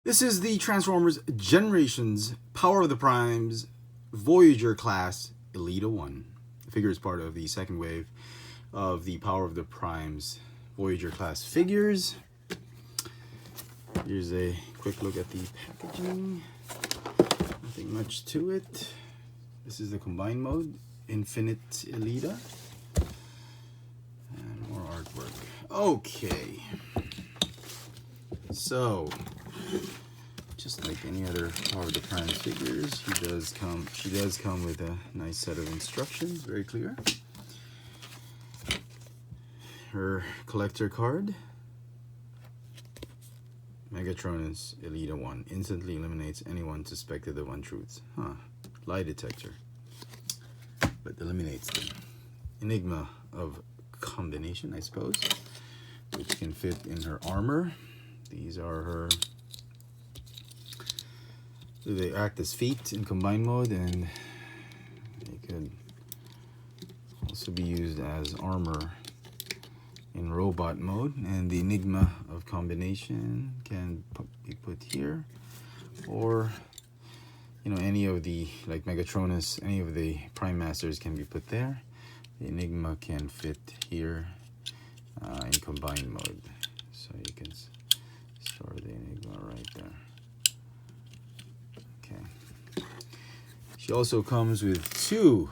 This is the Transformers Generations Power of the Primes Voyager class Elita 1. The figure is part of the second wave of the Power of the Primes Voyager class figures. Here's a quick look at the packaging. Nothing much to it. This is the combined mode, Infinite Elita. And more artwork. Okay. So, just like any other Power of the Primes figures, she does come with a nice set of instructions, very clear. Her collector card. Megatronus Elita 1 instantly eliminates anyone suspected of untruths. Lie detector. But eliminates them. Enigma of combination, I suppose, which can fit in her armor. These are her. They act as feet in combined mode, and they could also be used as armor in robot mode. And the Enigma of combination can be put here, or any of the, like Megatronus, any of the Prime Masters can be put there. The Enigma can fit here in combined mode, so you can store the Enigma right there. Okay. She also comes with two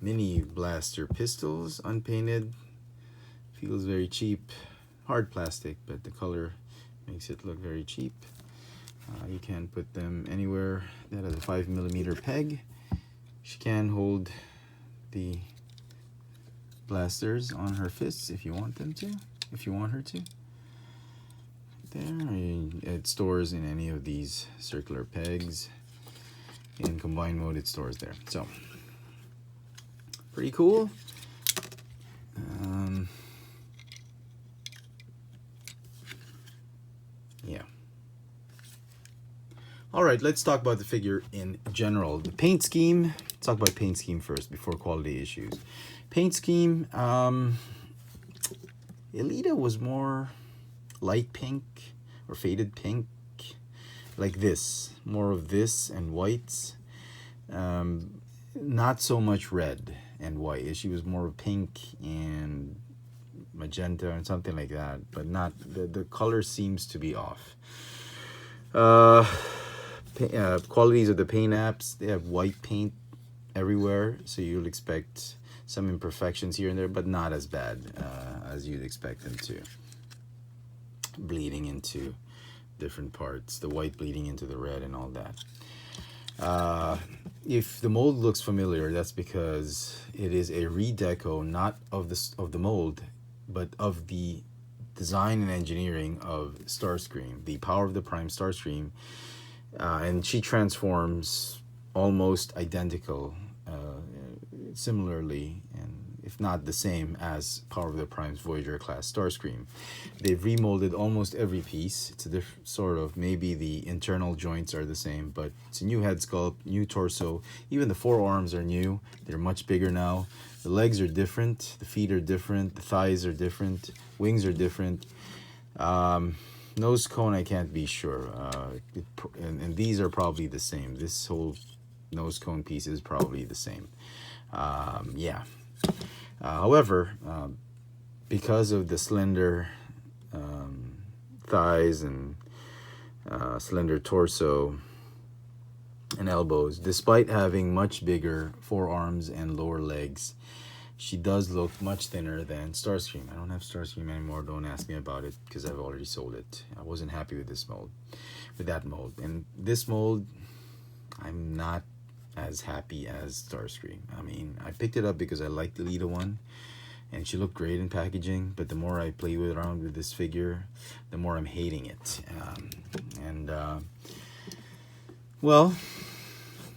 mini blaster pistols, unpainted. Feels very cheap, hard plastic, but the color makes it look very cheap. You can put them anywhere that has a 5mm peg. She can hold the blasters on her fists if you want them to, if you want her to. There, it stores in any of these circular pegs. In combined mode, it stores there. So, pretty cool. Yeah. All right, let's talk about the figure in general. The paint scheme. Let's talk about paint scheme first before quality issues. Paint scheme. Elita was more light pink or faded pink, like this. More of this and whites. Not so much red and white. She was more pink and magenta and something like that, but not the color seems to be off. Qualities of the paint apps, they have white paint everywhere, so you'll expect some imperfections here and there, but not as bad as you'd expect them to. Bleeding into different parts, the white bleeding into the red and all that. If the mold looks familiar, that's because it is a redeco, not of the mold, but of the design and engineering of Starscream, the Power of the Prime Starscream, and she transforms almost identical, similarly, and if not the same as Power of the Prime's Voyager class Starscream. They've remolded almost every piece. It's a different sort of, maybe the internal joints are the same, but it's a new head sculpt, new torso. Even the forearms are new. They're much bigger now. The legs are different. The feet are different. The thighs are different. Wings are different. Nose cone, I can't be sure. And these are probably the same. This whole nose cone piece is probably the same. Yeah. However, because of the slender thighs and slender torso and elbows, despite having much bigger forearms and lower legs, she does look much thinner than Starscream. I don't have Starscream anymore. Don't ask me about it because I've already sold it. I wasn't happy with this mold, with that mold. And this mold, I'm not as happy as Starscream. I mean, I picked it up because I liked the Elita 1, and she looked great in packaging, but the more I play around with this figure, the more I'm hating it. Well,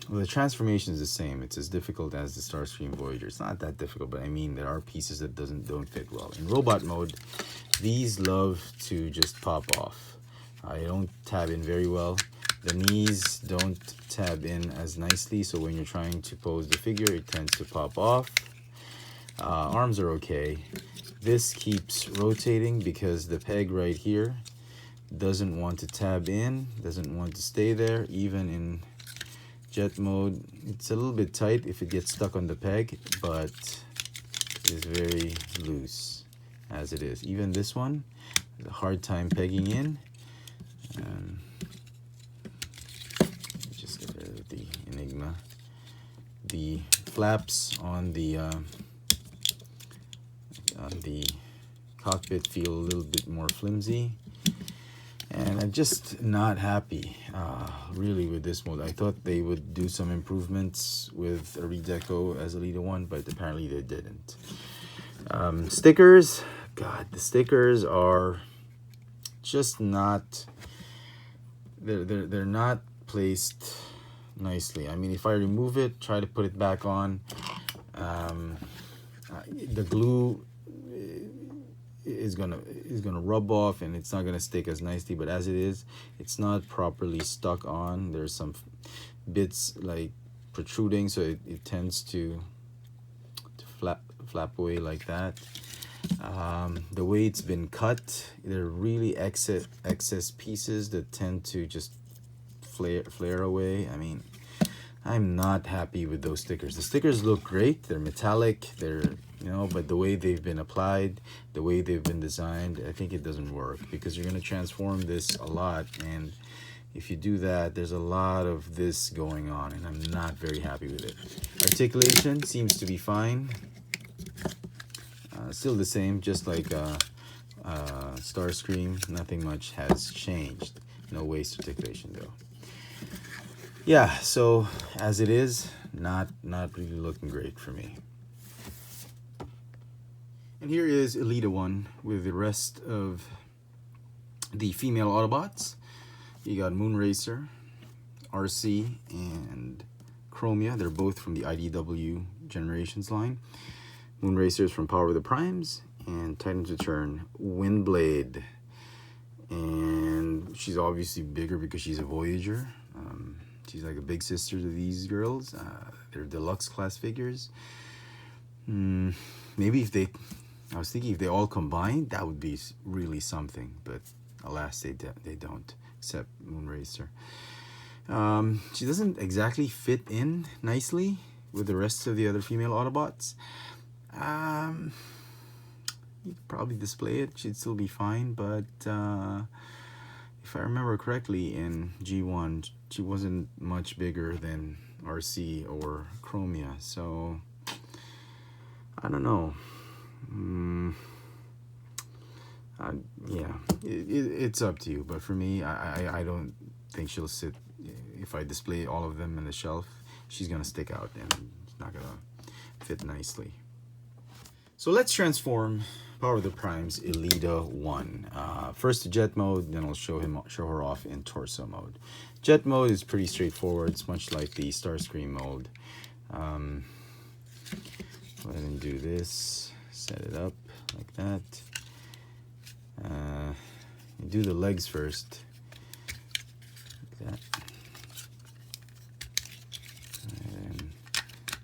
the transformation is the same. It's as difficult as the Starscream Voyager. It's not that difficult, but I mean, there are pieces that don't fit well. In robot mode, these love to just pop off. I don't tab in very well. The knees don't tab in as nicely, so when you're trying to pose the figure, it tends to pop off. Arms are okay. This keeps rotating because the peg right here doesn't want to tab in, doesn't want to stay there. Even in jet mode, it's a little bit tight if it gets stuck on the peg, but it is very loose as it is. Even this one has a hard time pegging in. Just get rid of the Enigma. The flaps on the cockpit feel a little bit more flimsy, and I'm just not happy really with this mode. I thought they would do some improvements with a redeco as Elita 1, but apparently they didn't. Stickers, God, the stickers are just not, they're not placed nicely. I mean, if I remove it, try to put it back on, the glue is gonna rub off and it's not gonna stick as nicely. But as it is, it's not properly stuck on. There's some bits like protruding, so it tends to flap away like that. The way it's been cut, there are really excess pieces that tend to just flare away. I mean, I'm not happy with those stickers. The stickers look great. They're metallic. They're, you know, but the way they've been applied, the way they've been designed, I think it doesn't work, because you're going to transform this a lot, and if you do that, there's a lot of this going on, and I'm not very happy with it. Articulation seems to be fine. Still the same, just like Starscream. Nothing much has changed. No waist articulation though. Yeah, so as it is, not really looking great for me. And here is Elita 1 with the rest of the female Autobots. You got Moonracer, Arcee, and Chromia. They're both from the IDW Generations line. Moonracer is from Power of the Primes, and Titans Return, Windblade. And she's obviously bigger because she's a Voyager. She's like a big sister to these girls. They're deluxe class figures. Maybe if I was thinking if they all combined, that would be really something. But alas, they don't, except Moonracer. She doesn't exactly fit in nicely with the rest of the other female Autobots. You could probably display it. She'd still be fine, but if I remember correctly, in G1, she wasn't much bigger than Arcee or Chromia, so I don't know. Yeah, it's up to you, but for me, I don't think she'll sit. If I display all of them in the shelf, she's gonna stick out and it's not gonna fit nicely. So let's transform Power of the Primes Elita 1. First to jet mode, then I'll show her off in torso mode. Jet mode is pretty straightforward. It's much like the Starscream mode. Go ahead and do this. Set it up like that. You do the legs first. Like that. And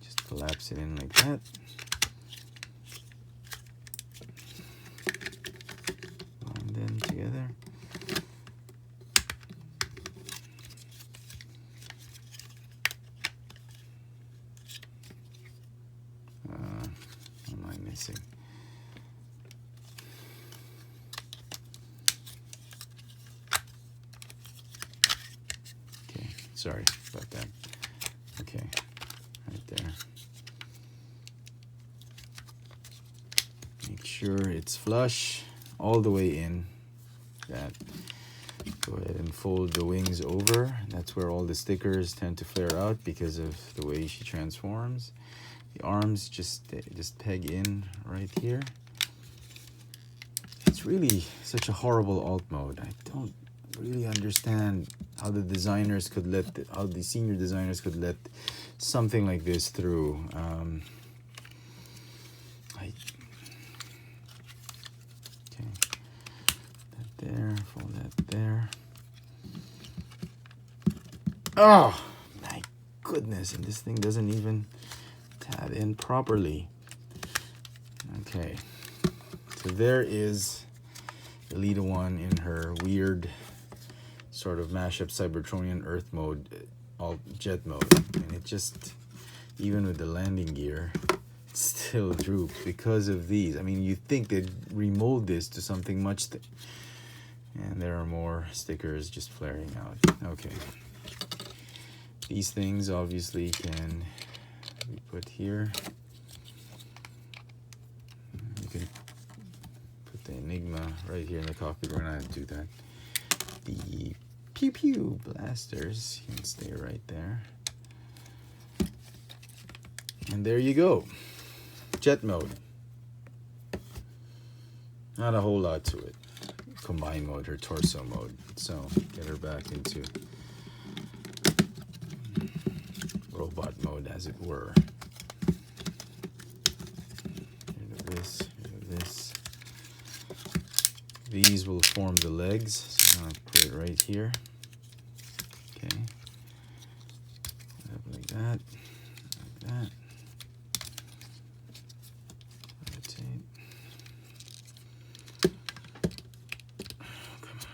just collapse it in like that. Together. What am I missing? Okay, sorry about that. Okay, right there. Make sure it's flush all the way in. That. Go ahead and fold the wings over. That's where all the stickers tend to flare out because of the way she transforms. The arms just peg in right here. It's really such a horrible alt mode. I don't really understand how the designers could how the senior designers could let something like this through. There, fold that there. Oh my goodness, and this thing doesn't even tab in properly. Okay, so there is Elita 1 in her weird sort of mashup Cybertronian Earth mode, all jet mode, and it just, even with the landing gear, still drooped because of these. I mean, you think they'd remold this to something much and there are more stickers just flaring out. Okay, these things obviously can be put here. You can put the Enigma right here in the cockpit. We're not going to do that. The pew pew blasters can stay right there. And there you go. Jet mode. Not a whole lot to it. Combine mode or torso mode. So get her back into robot mode, as it were. Rid of this, rid of this. These will form the legs. So I'm going to put it right here. Okay. Like that. Like that. Rotate. Come on.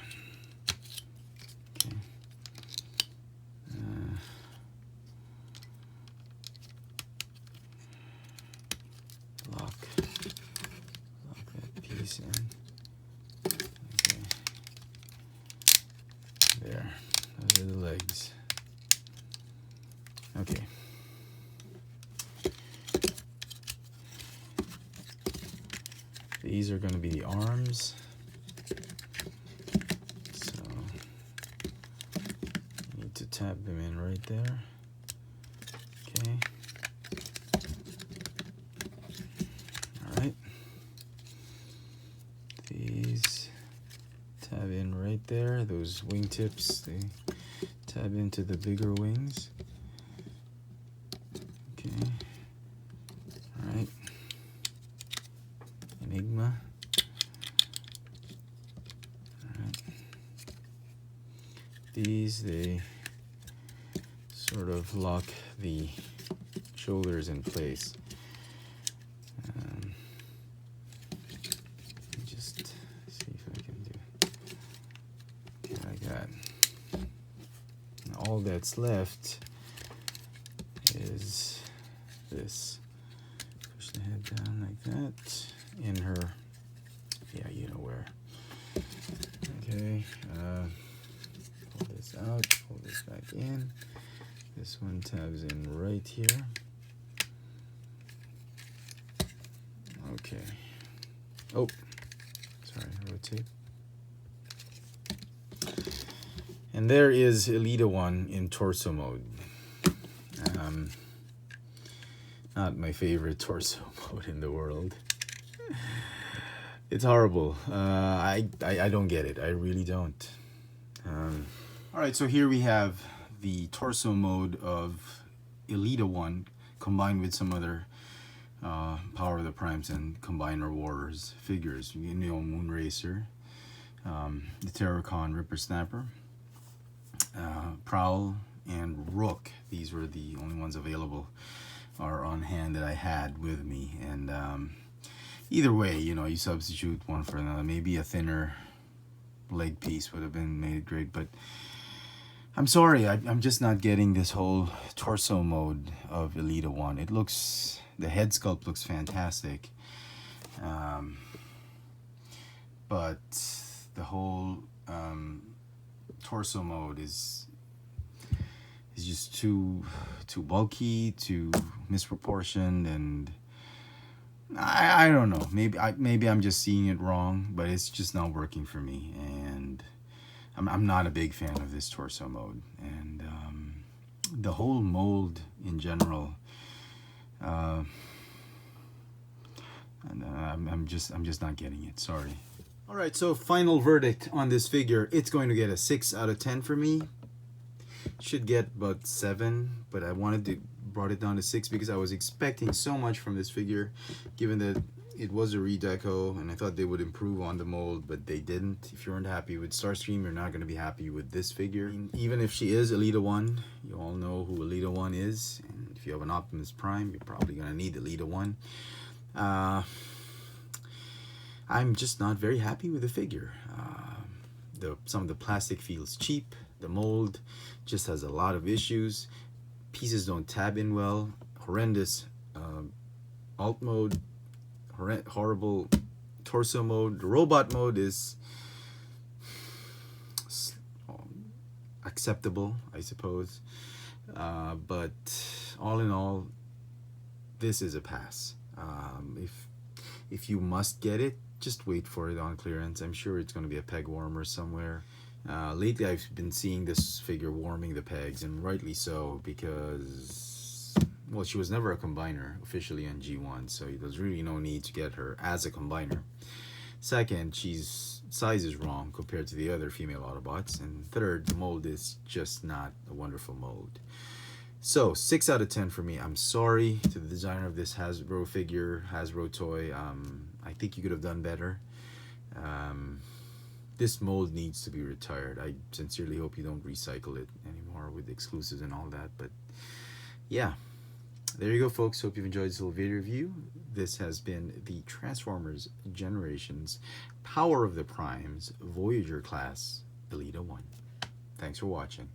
Okay. Lock that piece in. Okay. There. Those are the legs. Okay. These are going to be the arms. So you need to tap them in right there. Okay. All right. These tab in right there. Those wingtips, they tab into the bigger wings. Okay. All right. Enigma. All right. These, they sort of lock the shoulders in place. Just see if I can do it like that. And all that's left is this. Push the head down like that. In her, yeah, you know where. Okay, pull this out, pull this back in. This one tabs in right here. Okay. Oh, sorry, rotate. And there is Elita 1 in torso mode. Not my favorite torso mode in the world. It's horrible. I don't get it. I really don't. All right, so here we have the torso mode of Elita 1 combined with some other Power of the Primes and Combiner Wars figures. You know, moonracer, the Terracon Ripper Snapper, Prowl, and Rook. These were the only ones available or on hand that I had with me. And either way, you know, you substitute one for another. Maybe a thinner leg piece would have been made great, but I'm sorry, I'm just not getting this whole torso mode of Elita 1. It looks, the head sculpt looks fantastic, but the whole torso mode is just too bulky, too misproportioned, and I don't know. Maybe I'm just seeing it wrong, but it's just not working for me, and I'm not a big fan of this torso mode, and the whole mold in general. And I'm just not getting it. Sorry. All right, so final verdict on this figure. It's going to get a 6 out of 10 for me. Should get about 7, but I brought it down to 6 because I was expecting so much from this figure, given that it was a redeco, and I thought they would improve on the mold, but they didn't. If you weren't happy with Starscream, you're not going to be happy with this figure. Even if she is Elita 1, you all know who Elita 1 is, and if you have an Optimus Prime, you're probably going to need Elita 1. I I'm just not very happy with the figure. Some of the plastic feels cheap. The mold just has a lot of issues. Pieces don't tab in well. Horrendous alt mode. Horrible torso mode. The robot mode is acceptable, I suppose. But all in all, this is a pass. If you must get it, just wait for it on clearance. I'm sure it's going to be a peg warmer somewhere. Lately, I've been seeing this figure warming the pegs, and rightly so, because, well, she was never a combiner officially on G1, so there's really no need to get her as a combiner. Second, she's size is wrong compared to the other female Autobots, and third, the mold is just not a wonderful mold. So 6 out of 10 for me. I'm sorry to the designer of this Hasbro figure, Hasbro toy. I think you could have done better. This mold needs to be retired. I sincerely hope you don't recycle it anymore with exclusives and all that. But yeah, there you go, folks. Hope you've enjoyed this little video review. This has been the Transformers Generations Power of the Primes Voyager Class Elita 1. Thanks for watching.